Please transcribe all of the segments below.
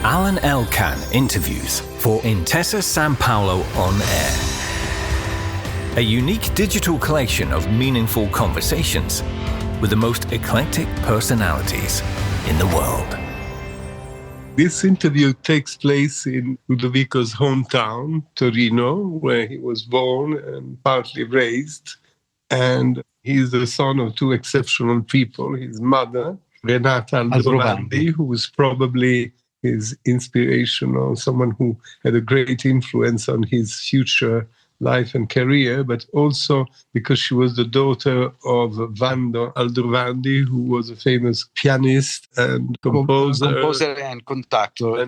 Alain Elkann interviews for Intesa Sanpaolo On Air. A unique digital collection of meaningful conversations with the most eclectic personalities in the world. This interview takes place in Ludovico's hometown, Torino, where he was born and partly raised. And he's the son of two exceptional people. His mother, Renata Aldrovandi, who was probably his inspiration or someone who had a great influence on his future life and career, but also because she was the daughter of Vando Aldrovandi, who was a famous pianist and composer and conductor.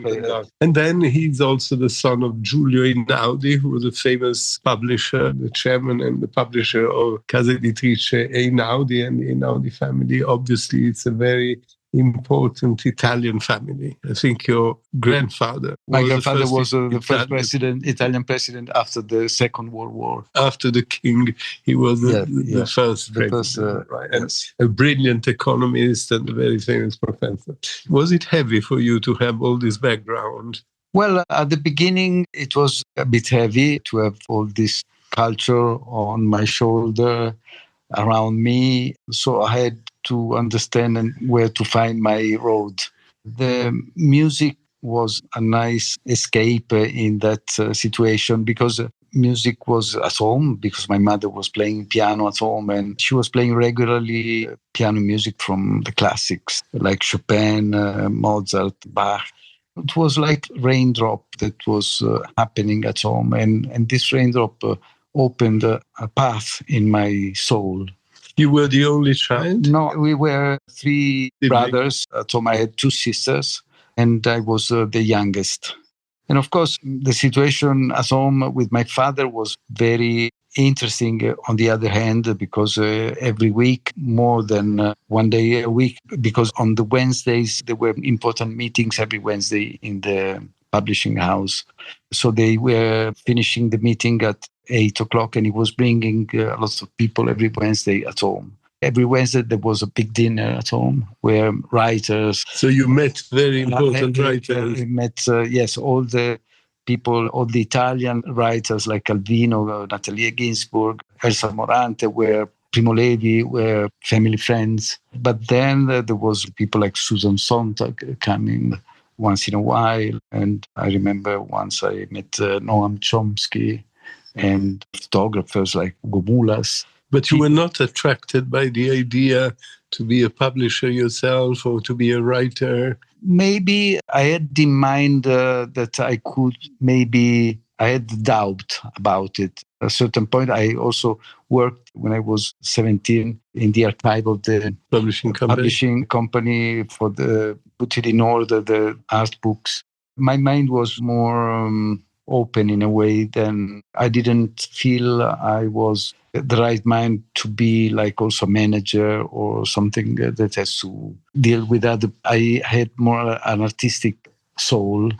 And then he's also the son of Giulio Einaudi, who was a famous publisher, the chairman and the publisher of Casa Editrice Einaudi, and the Einaudi family. Obviously, it's a very important Italian family. I think your grandfather was the first Italian president after the Second World War. After the king, he was the first president. Right? And a brilliant economist and a very famous professor. Was it heavy for you to have all this background? Well, at the beginning, it was a bit heavy to have all this culture on my shoulder, around me. So I had to understand where to find my road. The music was a nice escape in that situation, because music was at home, because my mother was playing piano at home and she was playing regularly piano music from the classics like Chopin, Mozart, Bach. It was like raindrop that was happening at home, and this raindrop opened a path in my soul. You were the only child? No, we were three brothers. At home I had two sisters, and I was the youngest. And of course, the situation at home with my father was very interesting on the other hand, because every week, more than one day a week, because on the Wednesdays, there were important meetings every Wednesday in the publishing house. So they were finishing the meeting at 8 o'clock, and he was bringing lots of people every Wednesday at home. Every Wednesday there was a big dinner at home where writers... So you met very important writers. I met, yes, all the people, all the Italian writers like Calvino, Natalia Ginsburg, Elsa Morante, were Primo Levi, were family friends. But then there was people like Susan Sontag coming once in a while. And I remember once I met Noam Chomsky and photographers like Gomulas. But you were not attracted by the idea to be a publisher yourself or to be a writer? Maybe I had in mind that I could, maybe I had doubt about it. At a certain point, I also worked when I was 17 in the archive of the publishing company for the put in order the art books. My mind was more open in a way. Then I didn't feel I was the right mind to be like also a manager or something that has to deal with other. I had more an artistic soul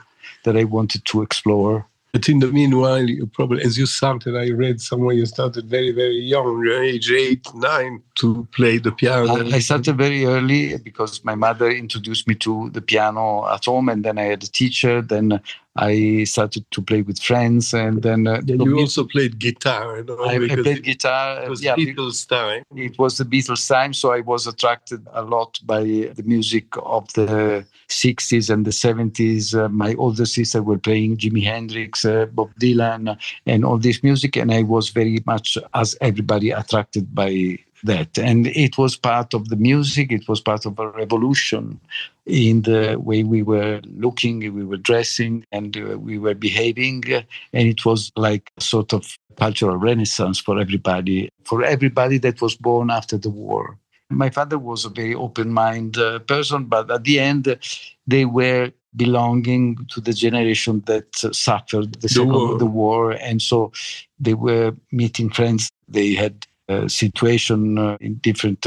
that I wanted to explore. But in the meanwhile, you probably, as you started, I read somewhere you started very, very young, age 8, 9, to play the piano. I started very early because my mother introduced me to the piano at home, and then I had a teacher. Then I started to play with friends, and then... you also played guitar, you know, I played guitar. It was Beatles' time. It was the Beatles' time, so I was attracted a lot by the music of the 60s and the 70s. My older sister were playing Jimi Hendrix, Bob Dylan, and all this music, and I was very much, as everybody, attracted by that. And it was part of the music, it was part of a revolution in the way we were looking, we were dressing, and we were behaving. And it was like a sort of cultural renaissance for everybody that was born after the war. My father was a very open-minded person, but at the end, they were belonging to the generation that suffered the war. And so they were meeting friends. They had a situation in different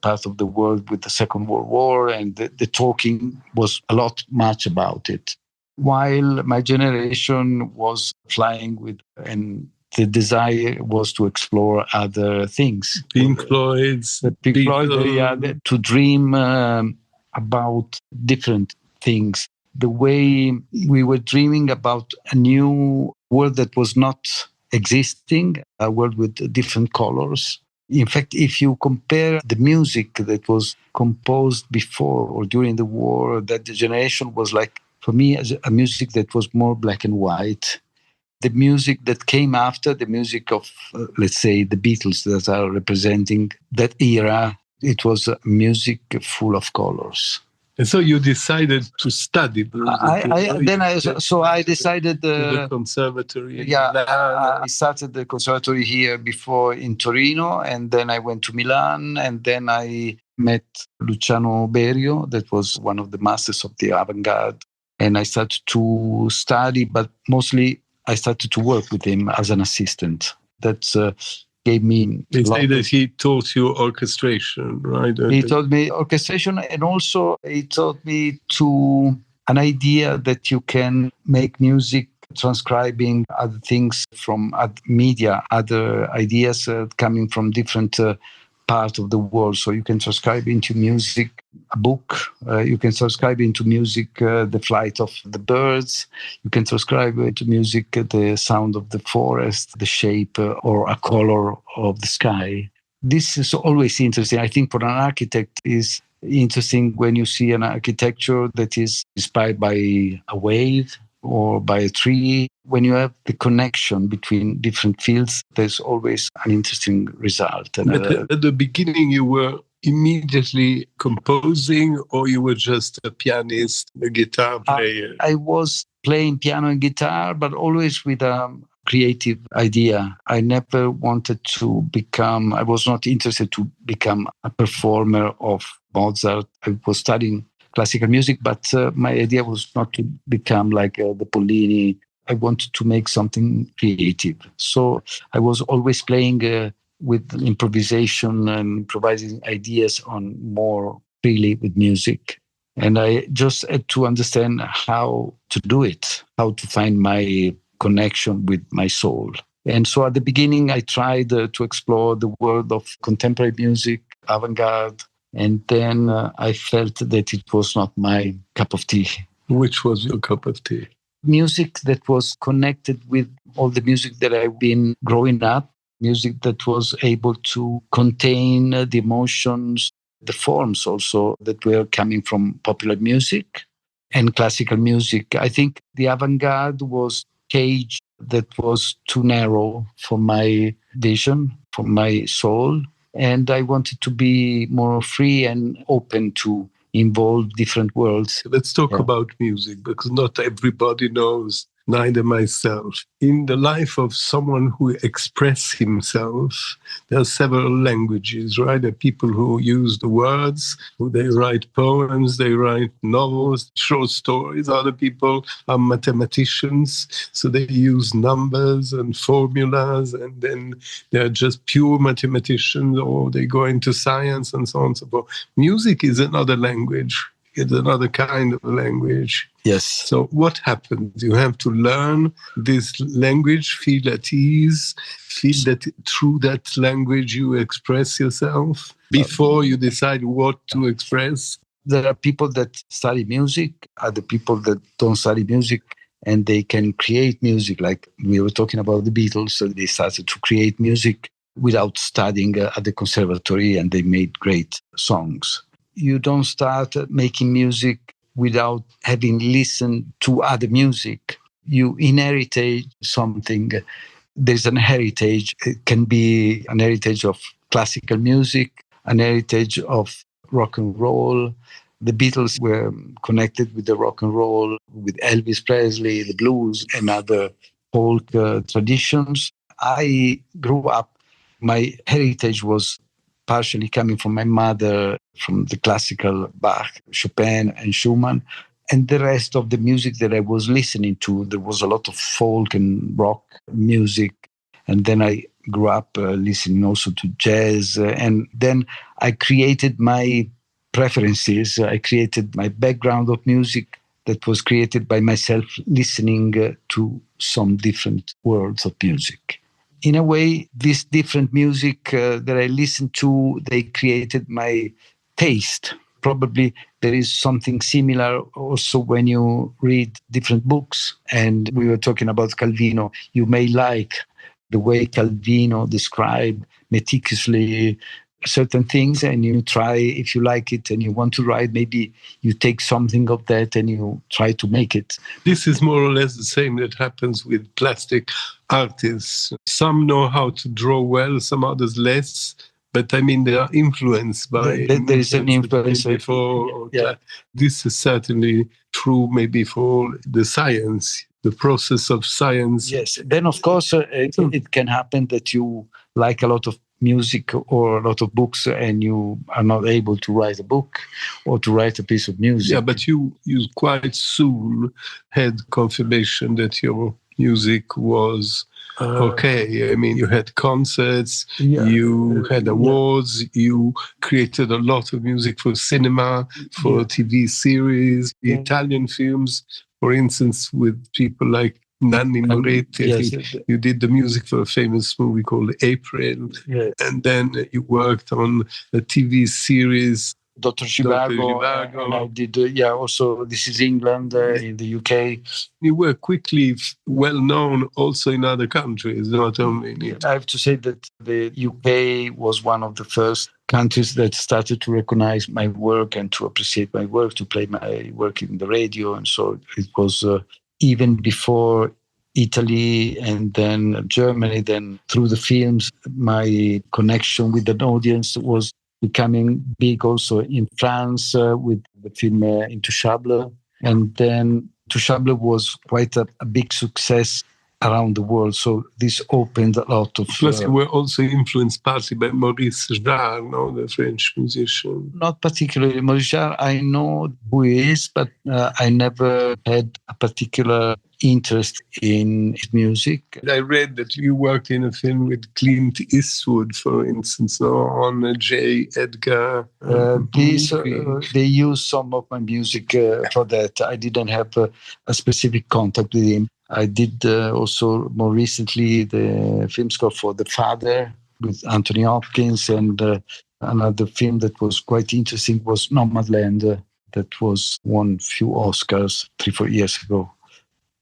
parts of the world with the Second World War, and the talking was much about it. While my generation was flying with, and the desire was to explore other things. Pink Floyd, to dream about different things. the way we were dreaming about a new world that was not existing, a world with different colors. In fact, if you compare the music that was composed before or during the war, that generation was like, for me, as a music that was more black and white. The music that came after, the music of, let's say, the Beatles that are representing that era, it was music full of colors. And so you decided to study music. I decided to the conservatory. I started the conservatory here before in Torino, and then I went to Milan, and then I met Luciano Berio, that was one of the masters of the avant-garde, and I started to study, but mostly I started to work with him as an assistant. That gave me. They say that he taught you orchestration, right? He taught me orchestration, and also he taught me an idea that you can make music transcribing other things from media, other ideas coming from different parts of the world. So you can transcribe into music a book, you can transcribe into music the flight of the birds, you can transcribe into music the sound of the forest, the shape or a color of the sky. This is always interesting. I think for an architect is interesting when you see an architecture that is inspired by a wave or by a tree. When you have the connection between different fields, there's always an interesting result. But at the beginning, you were immediately composing, or you were just a pianist, a guitar player? I was playing piano and guitar, but always with a creative idea. I never wanted to become, I was not interested to become a performer of Mozart. I was studying classical music, but my idea was not to become like the Pollini. I wanted to make something creative. So I was always playing with improvisation and improvising ideas on more freely with music. And I just had to understand how to do it, how to find my connection with my soul. And so at the beginning, I tried to explore the world of contemporary music, avant-garde, and then I felt that it was not my cup of tea. Which was your cup of tea? Music that was connected with all the music that I've been growing up, music that was able to contain the emotions, the forms also that were coming from popular music and classical music. I think the avant-garde was cage that was too narrow for my vision, for my soul. And I wanted to be more free and open to involve different worlds. Let's talk about music, because not everybody knows, neither myself. In the life of someone who expresses himself, there are several languages, right? There are people who use the words, they write poems, they write novels, short stories. Other people are mathematicians, so they use numbers and formulas, and then they're just pure mathematicians, or they go into science and so on and so forth. Music is another language. It's another kind of language. Yes. So what happens? You have to learn this language, feel at ease, feel that through that language you express yourself before you decide what to express. There are people that study music, other people that don't study music, and they can create music. Like we were talking about the Beatles, so they started to create music without studying at the conservatory, and they made great songs. You don't start making music without having listened to other music. You inherit something. There's an heritage. It can be an heritage of classical music, an heritage of rock and roll. The Beatles were connected with the rock and roll, with Elvis Presley, the blues, and other folk traditions. I grew up, my heritage was partially coming from my mother, from the classical Bach, Chopin, and Schumann. And the rest of the music that I was listening to, there was a lot of folk and rock music. And then I grew up listening also to jazz. And then I created my preferences. I created my background of music that was created by myself listening to some different worlds of music. In a way, this different music that I listened to, they created my taste. Probably there is something similar also when you read different books. And we were talking about Calvino. You may like the way Calvino described meticulously certain things, and you try, if you like it and you want to write, maybe you take something of that and you try to make it. This is more or less the same that happens with plastic artists. Some know how to draw well, some others less. But I mean, they are influenced by there is an influence before. Yeah. This is certainly true maybe for the science, the process of science. Yes. Then, of course, it can happen that you like a lot of music or a lot of books and you are not able to write a book or to write a piece of music. Yeah, but you quite soon had confirmation that your music was okay. I mean, you had concerts, you had awards, you created a lot of music for cinema, for TV series, Italian films, for instance, with people like Nanni Moretti. Yes. You did the music for a famous movie called April. Yes. And then you worked on a TV series, Dr. Zhivago, and I did, also This Is England in the UK. You were quickly well known also in other countries, not only in Italy. I have to say that the UK was one of the first countries that started to recognize my work and to appreciate my work, to play my work in the radio. And so it was even before Italy and then Germany, then through the films, my connection with an audience was becoming big also in France with the film Intouchable. And then Intouchable was quite a big success around the world. So this opened a lot of... Plus you were also influenced partly by Maurice Jarre, no, the French musician. Not particularly. Maurice Jarre, I know who he is, but I never had a particular interest in his music. I read that you worked in a film with Clint Eastwood, for instance, on J. Edgar. They used some of my music for that. I didn't have a specific contact with him. I did also more recently the film score for The Father with Anthony Hopkins, and another film that was quite interesting was Nomadland, that was won few Oscars 3-4 years ago.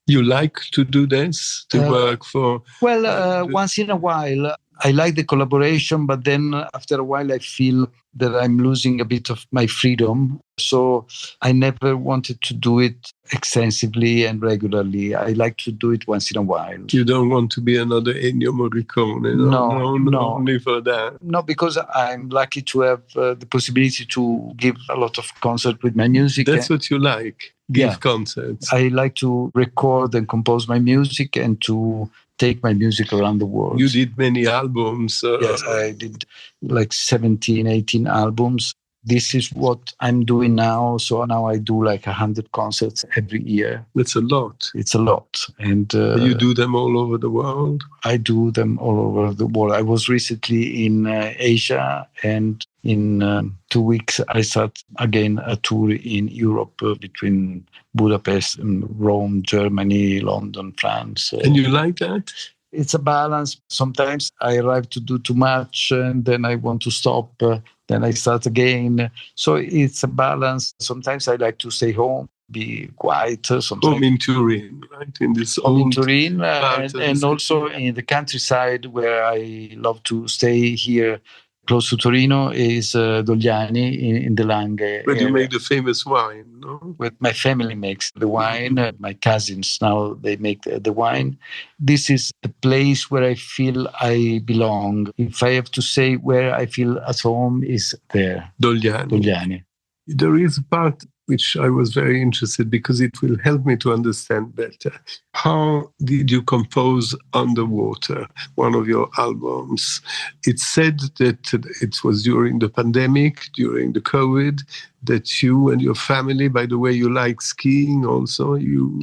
You like to do this, to work for... Once in a while. I like the collaboration, but then after a while I feel that I'm losing a bit of my freedom. So I never wanted to do it extensively and regularly. I like to do it once in a while. You don't want to be another Ennio Morricone? No, only for that. No, because I'm lucky to have the possibility to give a lot of concerts with my music. That's what you like, give concerts. I like to record and compose my music and to take my music around the world. You did many albums. Yes, I did like 17, 18 albums. This is what I'm doing now. So now I do like 100 concerts every year. That's a lot. It's a lot. And you do them all over the world? I do them all over the world. I was recently in Asia, and in 2 weeks I start again a tour in Europe between Budapest and Rome, Germany, London, France. And you like that? It's a balance. Sometimes I arrive to do too much and then I want to stop. Then I start again. So it's a balance. Sometimes I like to stay home, be quiet. Sometimes home in Turin, right? In this home in Turin, and also in the countryside where I love to stay here. Close to Torino is Dogliani in the Langhe. Where you make the famous wine, no? Where my family makes the wine. My cousins now, they make the wine. This is the place where I feel I belong. If I have to say where I feel at home, is there. Dogliani. There is a part which I was very interested because it will help me to understand better. How did you compose Underwater, one of your albums? It's said that it was during the pandemic, during the COVID, that you and your family, by the way, you like skiing also, you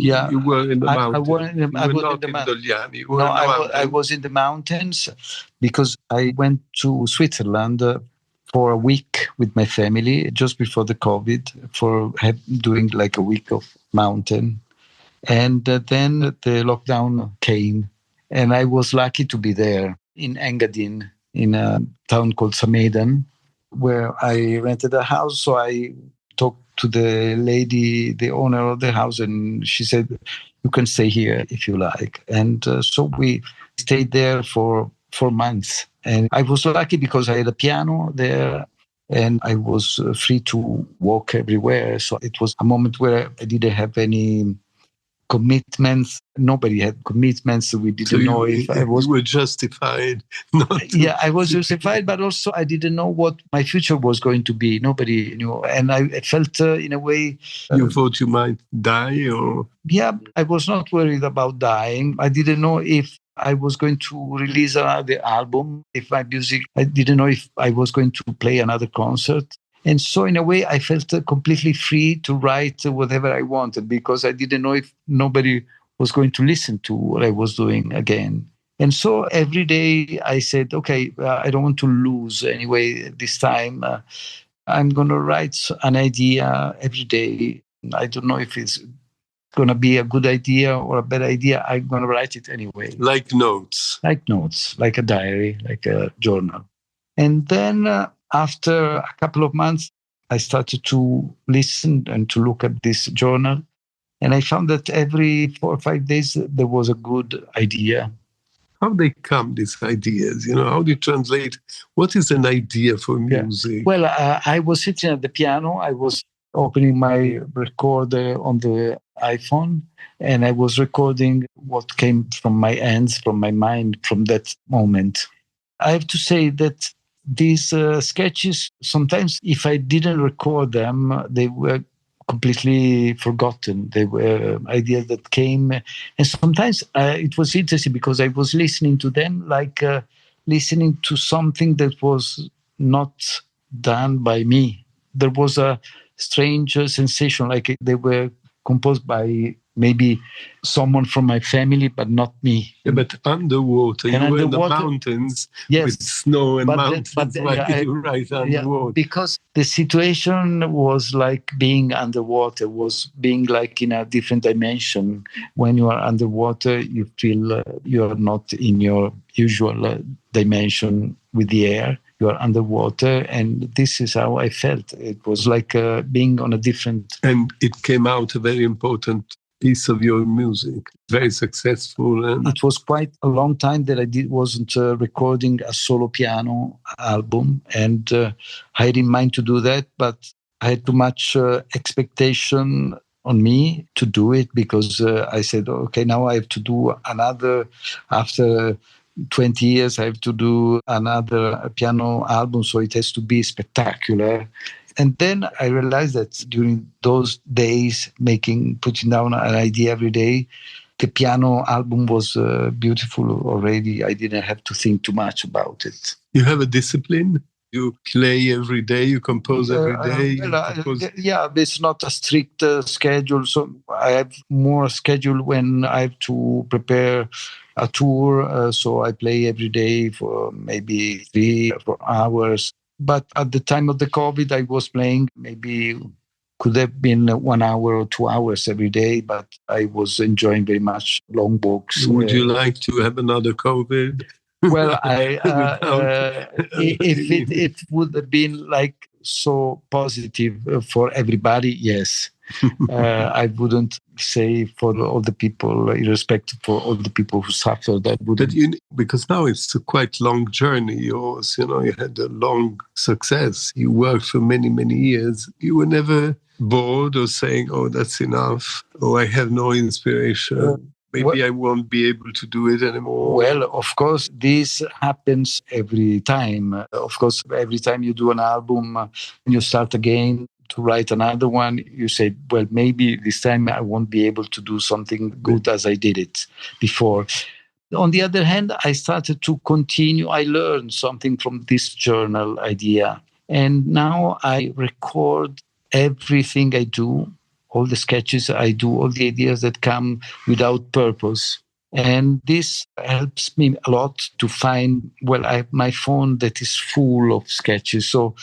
were in the mountains. I was in the mountains because I went to Switzerland for a week with my family just before the COVID, for doing like a week of mountain. And then the lockdown came, and I was lucky to be there in Engadin, in a town called Samedan, where I rented a house. So I talked to the lady, the owner of the house, and she said, you can stay here if you like. And so we stayed there for 4 months. And I was lucky because I had a piano there and I was free to walk everywhere. So it was a moment where I didn't have any commitments. Nobody had commitments. We didn't know if I was... You were justified not to... Yeah, I was justified, but also I didn't know what my future was going to be. Nobody knew. And I felt in a way... You thought you might die or... Yeah, I was not worried about dying. I didn't know if I was going to release another album, if my music... I didn't know if I was going to play another concert. And so in a way, I felt completely free to write whatever I wanted because I didn't know if nobody was going to listen to what I was doing again. And so every day I said, okay, I don't want to lose anyway this time. I'm going to write an idea every day. I don't know if it's going to be a good idea or a bad idea. I'm going to write it anyway. Like notes. Like notes, like a diary, like a journal. And then after a couple of months, I started to listen and to look at this journal. And I found that every 4 or 5 days, there was a good idea. How they come, these ideas? How do you translate? What is an idea for music? Yeah. Well, I was sitting at the piano. I was opening my recorder on the iPhone, and I was recording what came from my hands, from my mind, from that moment. I have to say that these sketches, sometimes if I didn't record them, they were completely forgotten. They were ideas that came. And sometimes it was interesting because I was listening to them like listening to something that was not done by me. There was a strange sensation, like they were composed by maybe someone from my family, but not me. Yeah, but underwater, you were in the mountains, yes, with snow and mountains. Why did you write underwater? Because the situation was like being underwater, was being like in a different dimension. When you are underwater, you feel you are not in your usual dimension with the air. You are underwater, and this is how I felt. It was like being on a different... And it came out a very important piece of your music, very successful. And it was quite a long time that I wasn't recording a solo piano album, and I had in mind to do that, but I had too much expectation on me to do it because I said, okay, now I have to do another, after 20 years, I have to do another piano album, so it has to be spectacular. And then I realized that during those days, putting down an idea every day, the piano album was beautiful already. I didn't have to think too much about it. You have a discipline? You play every day, you compose every day? Yeah, it's not a strict schedule. So I have more schedule when I have to prepare a tour. So I play every day for maybe 3 or 4 hours. But at the time of the COVID, I was playing maybe could have been 1 hour or 2 hours every day, but I was enjoying very much long walks. Would you like to have another COVID? Well, if it would have been like so positive for everybody, yes. I wouldn't say for all the people, irrespective for all the people who suffered. That wouldn't. Because now it's a quite long journey. Yours, you had a long success. You worked for many, many years. You were never bored or saying, "Oh, that's enough," or "I have no inspiration." Maybe I won't be able to do it anymore. Well, of course, this happens every time. Of course, every time you do an album and you start again to write another one, you say, well, maybe this time I won't be able to do something good as I did it before. On the other hand, I started to continue. I learned something from this journal idea. And now I record everything I do. All the sketches I do, all the ideas that come without purpose. And this helps me a lot to find, I have my phone that is full of sketches. So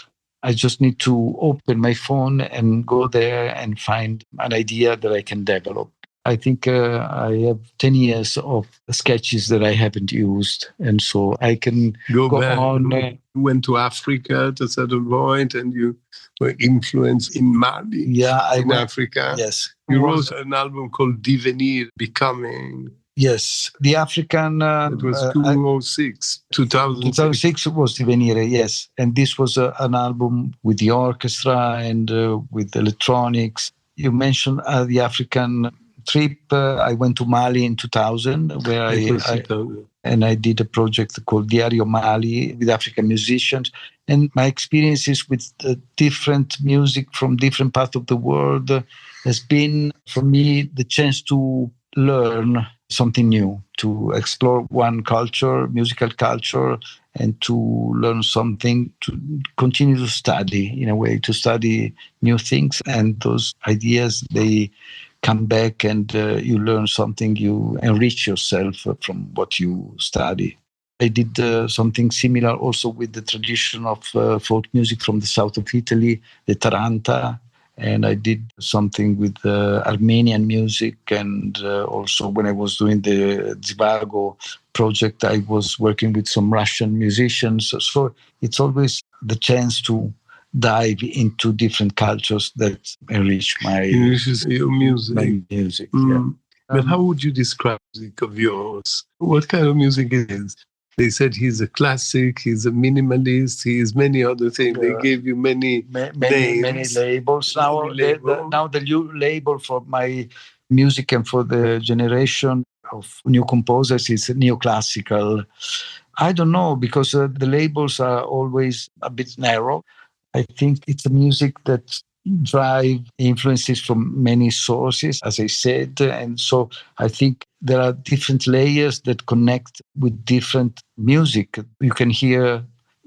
I just need to open my phone and go there and find an idea that I can develop. I think I have 10 years of sketches that I haven't used. And so I can go back on. You went to Africa at a certain point and you were influenced in Mali, in Africa. Yes. You wrote an album called Divenir, Becoming. Yes, the African. It was 2006 was Divenire, yes. And this was an album with the orchestra and with electronics. You mentioned the African trip. I went to Mali in 2000, where I did a project called Diario Mali with African musicians. And my experiences with different music from different parts of the world has been, for me, the chance to learn something new, to explore one culture, musical culture, and to learn something, to continue to study, in a way, to study new things. And those ideas, they come back and you learn something, you enrich yourself from what you study. I did something similar also with the tradition of folk music from the south of Italy, the Taranta. And I did something with Armenian music. And also when I was doing the Zivago project, I was working with some Russian musicians. So it's always the chance to dive into different cultures that enrich your music. My music. Yeah. But how would you describe music of yours? What kind of music it is? They said he's a classic, he's a minimalist, he is many other things. They gave you many names. Many labels. Now the new label for my music and for the generation of new composers is neoclassical. I don't know, because the labels are always a bit narrow. I think it's a music that drive influences from many sources, as I said. And so I think there are different layers that connect with different music. You can hear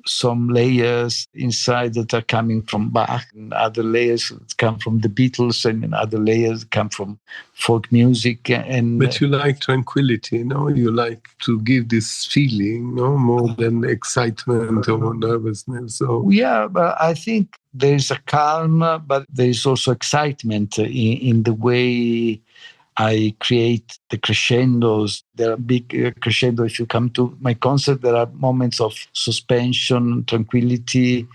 some layers inside that are coming from Bach, and other layers that come from the Beatles, and other layers come from folk music. But you like tranquility, no? You like to give this feeling, no, more than excitement or nervousness. So yeah, but I think there is a calm, but there is also excitement in the way I create the crescendos. There are big crescendo. If you come to my concert, there are moments of suspension, tranquility,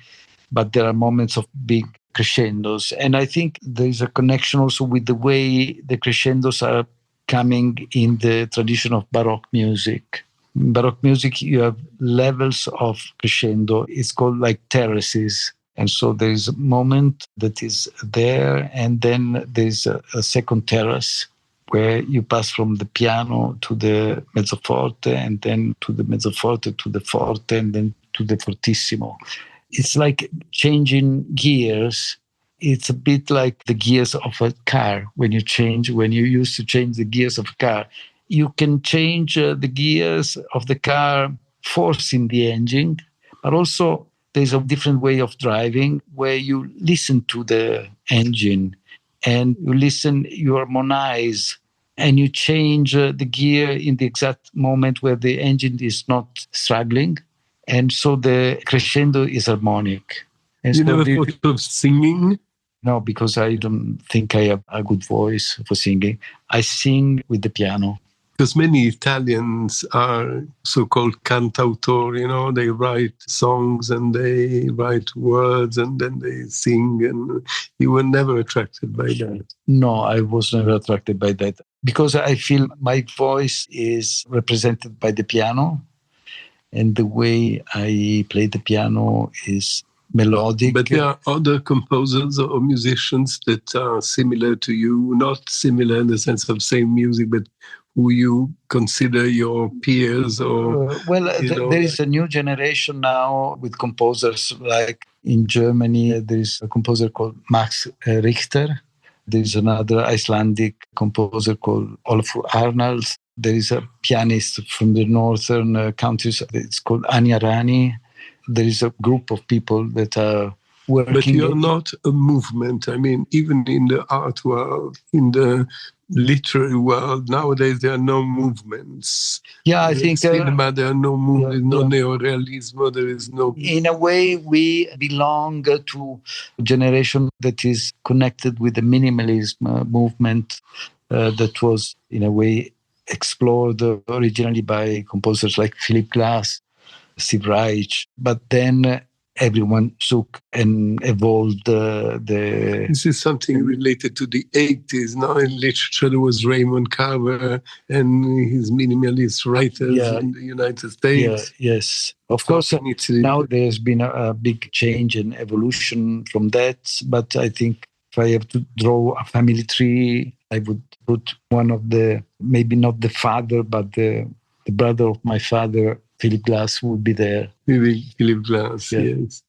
but there are moments of big crescendos. And I think there is a connection also with the way the crescendos are coming in the tradition of Baroque music. In Baroque music, you have levels of crescendo. It's called like terraces. And so there is a moment that is there, and then there's a second terrace where you pass from the piano to the mezzoforte, and then to the mezzoforte, to the forte, and then to the fortissimo. It's like changing gears. It's a bit like the gears of a car. When you used to change the gears of a car, you can change the gears of the car, forcing the engine, but also there's a different way of driving where you listen to the engine and you harmonize, and you change the gear in the exact moment where the engine is not struggling. And so the crescendo is harmonic. And you never thought of singing? No, because I don't think I have a good voice for singing. I sing with the piano. Because many Italians are so-called cantautori, they write songs and they write words and then they sing, and you were never attracted by that. No, I was never attracted by that, because I feel my voice is represented by the piano, and the way I play the piano is melodic. But there are other composers or musicians that are similar to you, not similar in the sense of same music, but who you consider your peers? Or there is a new generation now with composers, like in Germany, there is a composer called Max Richter. There is another Icelandic composer called Olafur Arnalds. There is a pianist from the northern countries. It's called Anya Rani. There is a group of people that are working. But you're not a movement. I mean, even in the art world, in the literary world, nowadays there are no movements. Yeah, I think cinema, there are no movements, no neorealism, there is no. In a way, we belong to a generation that is connected with the minimalism movement. that was, in a way, explored originally by composers like Philip Glass, Steve Reich, but then everyone took and evolved the... This is something related to the 80s. Now in literature, there was Raymond Carver and his minimalist writers in the United States. Yes. Of course, now there's been a big change and evolution from that. But I think if I have to draw a family tree, I would put one of the, maybe not the father, but the brother of my father, Philip Glass, would be there. Maybe Philip Glass, yes.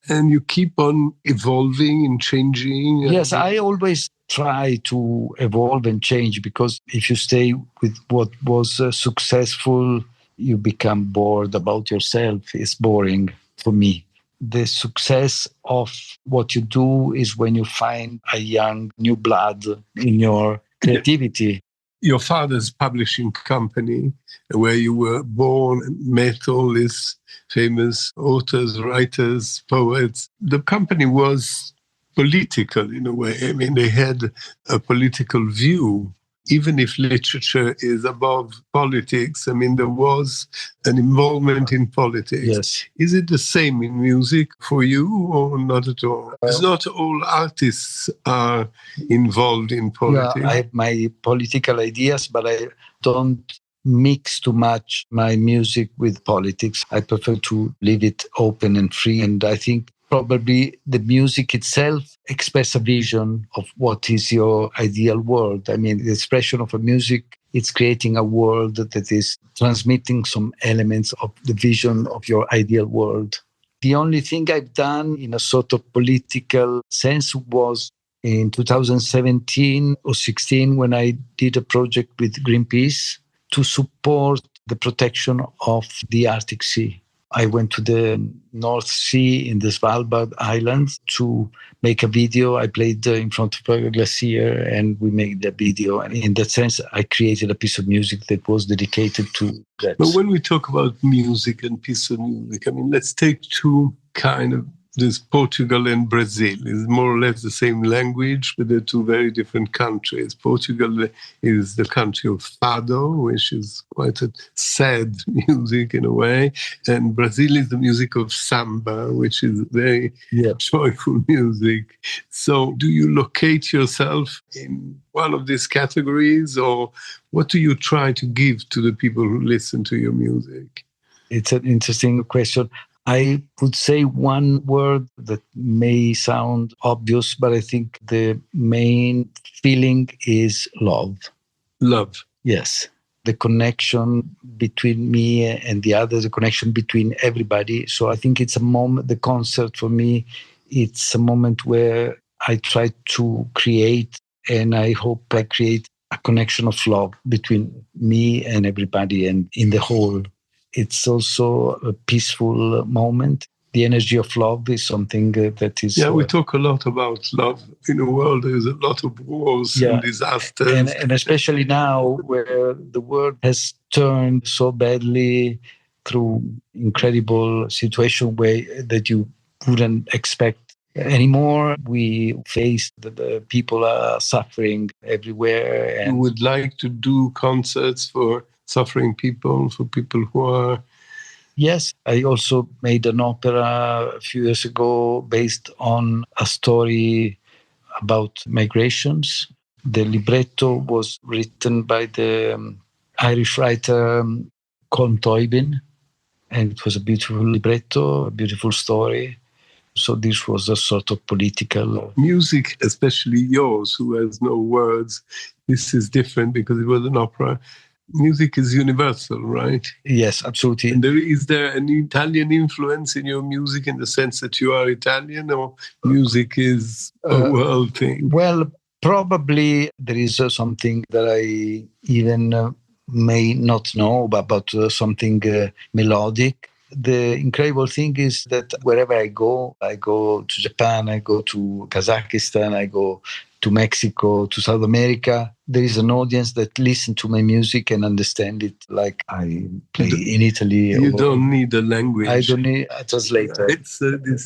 And you keep on evolving and changing. Yes, I always try to evolve and change, because if you stay with what was successful, you become bored about yourself. It's boring for me. The success of what you do is when you find a young new blood in your creativity. Your father's publishing company, where you were born and met all these famous authors, writers, poets, the company was political in a way. I mean, they had a political view. Even if literature is above politics, I mean, there was an involvement in politics. Yes. Is it the same in music for you or not at all? Because not all artists are involved in politics. Yeah, I have my political ideas, but I don't mix too much my music with politics. I prefer to leave it open and free. And I think probably the music itself expresses a vision of what is your ideal world. I mean, the expression of a music, it's creating a world that is transmitting some elements of the vision of your ideal world. The only thing I've done in a sort of political sense was in 2017 or 16, when I did a project with Greenpeace to support the protection of the Arctic Sea. I went to the North Sea in the Svalbard Islands to make a video. I played in front of a glacier and we made the video. And in that sense, I created a piece of music that was dedicated to that. But when we talk about music and piece of music, I mean, let's take two kind of, there's Portugal and Brazil. It's more or less the same language, but they're two very different countries. Portugal is the country of fado, which is quite a sad music in a way. And Brazil is the music of samba, which is very joyful music. So do you locate yourself in one of these categories, or what do you try to give to the people who listen to your music? It's an interesting question. I would say one word that may sound obvious, but I think the main feeling is love. Love. Yes. The connection between me and the others, the connection between everybody. So I think it's a moment, the concert for me, it's a moment where I try to create, and I hope I create a connection of love between me and everybody and in the whole. It's also a peaceful moment. The energy of love is something that is... Yeah, we talk a lot about love. In the world, there's a lot of wars and disasters. And especially now, where the world has turned so badly through incredible situation that you wouldn't expect anymore. We face the people are suffering everywhere. And you would like to do concerts for suffering people, for people who are... Yes, I also made an opera a few years ago based on a story about migrations. The libretto was written by the Irish writer Colm Toibin, and it was a beautiful libretto, a beautiful story. So this was a sort of political... Music, especially yours, who has no words, this is different because it was an opera. Music is universal, right? Yes, absolutely. And is there an Italian influence in your music in the sense that you are Italian, or music is a world thing? Well, probably there is something that I even may not know about something melodic. The incredible thing is that wherever I go to Japan, I go to Kazakhstan, I go to Mexico, to South America, there is an audience that listens to my music and understand it like I play in Italy. You don't need a language. I don't need a translator.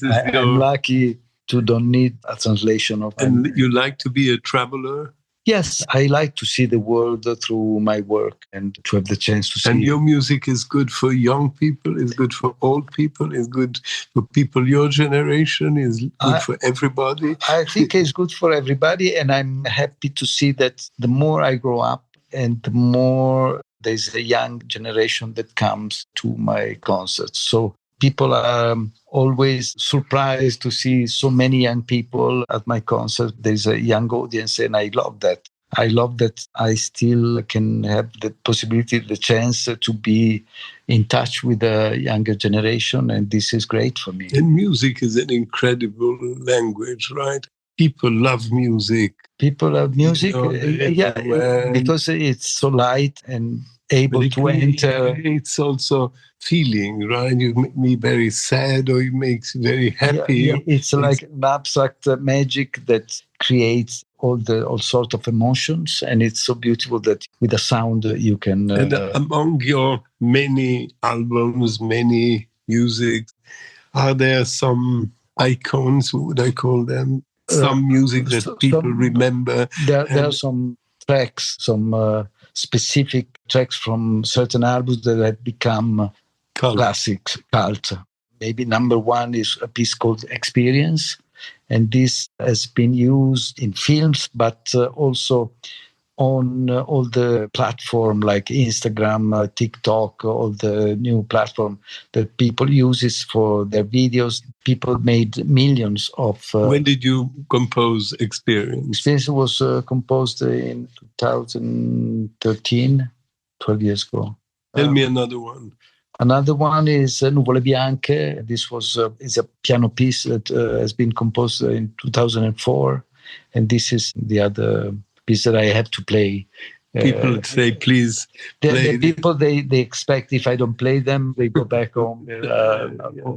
I'm lucky to don't need a translation of... And you like to be a traveler? Yes, I like to see the world through my work and to have the chance to see. And your music is good for young people, is good for old people, is good for people your generation, is good for everybody. I think it's good for everybody, and I'm happy to see that the more I grow up and the more there's a young generation that comes to my concerts. So people are always surprised to see so many young people at my concert. There's a young audience, and I love that. I love that I still can have the possibility, the chance to be in touch with the younger generation, and this is great for me. And music is an incredible language, right? People love music. People love music, because it's so light and able to enter. It's also feeling, right? You make me very sad, or it makes you very happy. It's like an abstract magic that creates all sorts of emotions, and it's so beautiful that with the sound you can. And among your many albums, many music, are there some icons? What would I call them? Some music that people remember. There are some tracks, some specific tracks from certain albums that have become classics, cult. Maybe number one is a piece called Experience. And this has been used in films, but also on all the platform like Instagram, TikTok, all the new platform that people use for their videos. People made millions of... When did you compose Experience? Experience was composed in 2013, 12 years ago. Tell me another one. Another one is Nuvole Bianche. This is a piano piece that has been composed in 2004. And this is the other piece that I have to play. People say, please play. The people, they expect if I don't play them, they go back home.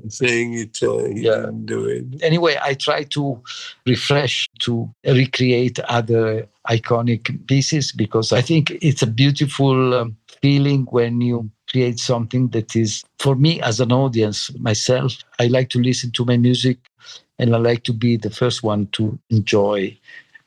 Saying it, didn't do it. Anyway, I try to refresh, to recreate other iconic pieces, because I think it's a beautiful feeling when you create something that is, for me as an audience, myself, I like to listen to my music and I like to be the first one to enjoy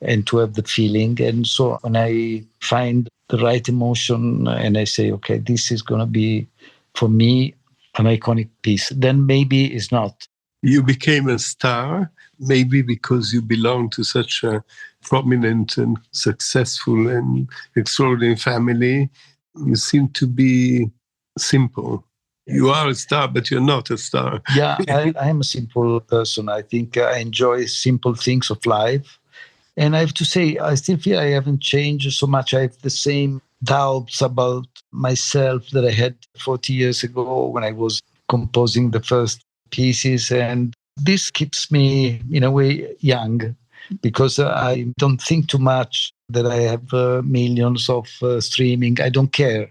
and to have the feeling. And so when I find the right emotion and I say, okay, this is going to be, for me, an iconic piece, then maybe it's not. You became a star, maybe because you belong to such a prominent and successful and extraordinary family. You seem to be simple. You are a star, but you're not a star. Yeah, I am a simple person. I think I enjoy simple things of life. And I have to say, I still feel I haven't changed so much. I have the same doubts about myself that I had 40 years ago when I was composing the first pieces. And this keeps me, in a way, young, because I don't think too much that I have millions of streaming. I don't care.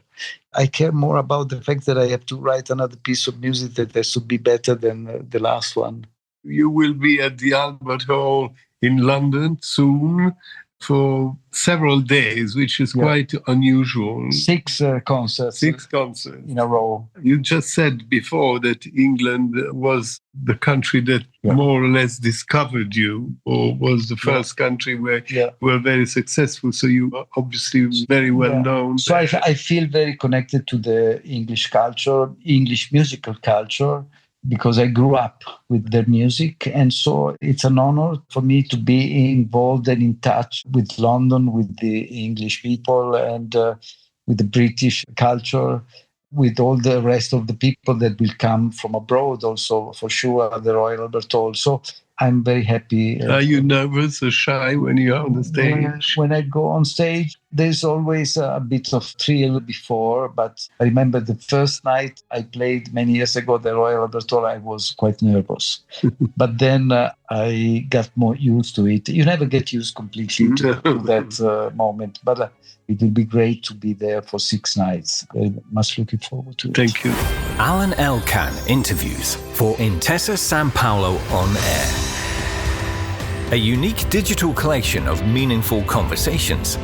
I care more about the fact that I have to write another piece of music that has to be better than the last one. You will be at the Albert Hall in London soon for several days, which is quite unusual. 6 concerts. 6 concerts. In a row. You just said before that England was the country that more or less discovered you, or was the first country where you were very successful. So you are obviously very well known. So I feel very connected to the English culture, English musical culture, because I grew up with their music. And so it's an honor for me to be involved and in touch with London, with the English people and with the British culture, with all the rest of the people that will come from abroad also, for sure, the Royal Albert Hall. So I'm very happy. Are you nervous or shy when you're on the stage? When I go on stage, there's always a bit of thrill before, but I remember the first night I played many years ago, the Royal Albert Hall, I was quite nervous. But then I got more used to it. You never get used completely to that moment, but it will be great to be there for 6 nights. I'm much looking forward to it. Thank you. Alain Elkann interviews for Intesa Sanpaolo on Air. A unique digital collection of meaningful conversations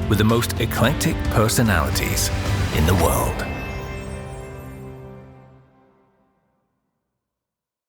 with the most eclectic personalities in the world.